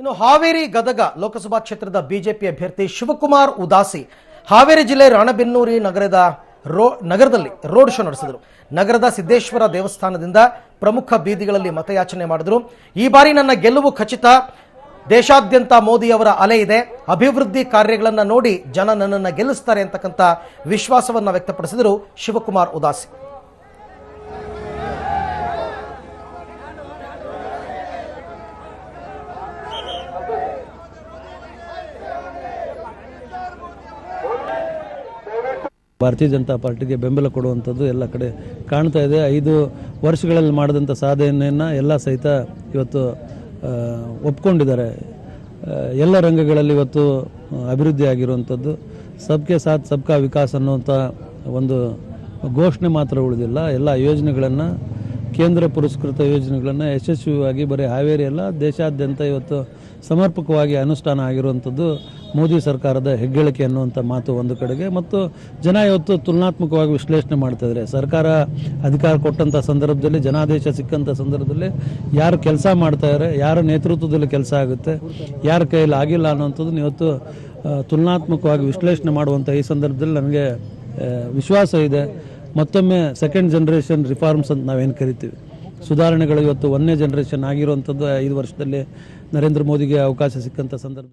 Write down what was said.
ಇನ್ನು ಹಾವೇರಿ ಗದಗ ಲೋಕಸಭಾ ಕ್ಷೇತ್ರದ ಬಿಜೆಪಿ ಅಭ್ಯರ್ಥಿ ಶಿವಕುಮಾರ್ ಉದಾಸಿ ಹಾವೇರಿ ಜಿಲ್ಲೆ ರಾಣೆಬೆನ್ನೂರು ನಗರದಲ್ಲಿ ರೋಡ್ ಶೋ ನಡೆಸಿದರು. ನಗರದ ಸಿದ್ದೇಶ್ವರ ದೇವಸ್ಥಾನದಿಂದ ಪ್ರಮುಖ ಬೀದಿಗಳಲ್ಲಿ ಮತಯಾಚನೆ ಮಾಡಿದರು. ಈ ಬಾರಿ ನನ್ನ ಗೆಲುವು ಖಚಿತ, ದೇಶಾದ್ಯಂತ ಮೋದಿ ಅವರ ಅಲೆ ಇದೆ, ಅಭಿವೃದ್ಧಿ ಕಾರ್ಯಗಳನ್ನು ನೋಡಿ ಜನ ನನ್ನನ್ನು ಗೆಲ್ಲಿಸ್ತಾರೆ ಅಂತಕ್ಕಂಥ ವಿಶ್ವಾಸವನ್ನು ವ್ಯಕ್ತಪಡಿಸಿದರು ಶಿವಕುಮಾರ್ ಉದಾಸಿ. ಭಾರತೀಯ ಜನತಾ ಪಾರ್ಟಿಗೆ ಬೆಂಬಲ ಕೊಡುವಂಥದ್ದು ಎಲ್ಲ ಕಡೆ ಕಾಣ್ತಾ ಇದೆ. 5 ವರ್ಷಗಳಲ್ಲಿ ಮಾಡಿದಂಥ ಸಾಧನೆಯನ್ನು ಎಲ್ಲ ಸಹಿತ ಇವತ್ತು ಒಪ್ಕೊಂಡಿದ್ದಾರೆ. ಎಲ್ಲ ರಂಗಗಳಲ್ಲಿ ಇವತ್ತು ಅಭಿವೃದ್ಧಿ ಆಗಿರುವಂಥದ್ದು. ಸಬ್ಕೆ ಸಾಥ್ ಸಬ್ಕಾ ವಿಕಾಸ್ ಅನ್ನುವಂಥ ಒಂದು ಘೋಷಣೆ ಮಾತ್ರ ಉಳಿದಿಲ್ಲ. ಎಲ್ಲ ಯೋಜನೆಗಳನ್ನು, ಕೇಂದ್ರ ಪುರಸ್ಕೃತ ಯೋಜನೆಗಳನ್ನು ಯಶಸ್ವಿಯಾಗಿ ಬರೀ ಹಾವೇರಿ ಅಲ್ಲ, ದೇಶಾದ್ಯಂತ ಇವತ್ತು ಸಮರ್ಪಕವಾಗಿ ಅನುಷ್ಠಾನ ಆಗಿರುವಂಥದ್ದು ಮೋದಿ ಸರ್ಕಾರದ ಹೆಗ್ಗಳಿಕೆ ಅನ್ನುವಂಥ ಮಾತು ಒಂದು ಕಡೆಗೆ. ಮತ್ತು ಜನ ಇವತ್ತು ತುಲನಾತ್ಮಕವಾಗಿ ವಿಶ್ಲೇಷಣೆ ಮಾಡ್ತಾಯಿದ್ದಾರೆ. ಸರ್ಕಾರ ಅಧಿಕಾರ ಕೊಟ್ಟಂಥ ಸಂದರ್ಭದಲ್ಲಿ, ಜನಾದೇಶ ಸಿಕ್ಕಂಥ ಸಂದರ್ಭದಲ್ಲಿ ಯಾರು ಕೆಲಸ ಮಾಡ್ತಾಯಿದ್ದಾರೆ, ಯಾರ ನೇತೃತ್ವದಲ್ಲಿ ಕೆಲಸ ಆಗುತ್ತೆ, ಯಾರ ಕೈಯಲ್ಲಿ ಆಗಿಲ್ಲ ಅನ್ನುವಂಥದ್ದನ್ನು ಇವತ್ತು ತುಲನಾತ್ಮಕವಾಗಿ ವಿಶ್ಲೇಷಣೆ ಮಾಡುವಂಥ ಈ ಸಂದರ್ಭದಲ್ಲಿ ನನಗೆ ವಿಶ್ವಾಸ ಇದೆ. ಮತ್ತೊಮ್ಮೆ ಸೆಕೆಂಡ್ ಜನರೇಷನ್ ರಿಫಾರ್ಮ್ಸ್ ಅಂತ ನಾವೇನು ಕರಿತೀವಿ, ಸುಧಾರಣೆಗಳು ಇವತ್ತು 1ನೇ ಜನರೇಷನ್ ಆಗಿರುವಂಥದ್ದು 5 ವರ್ಷದಲ್ಲಿ ನರೇಂದ್ರ ಮೋದಿಗೆ ಅವಕಾಶ ಸಿಕ್ಕಂಥ ಸಂದರ್ಭ.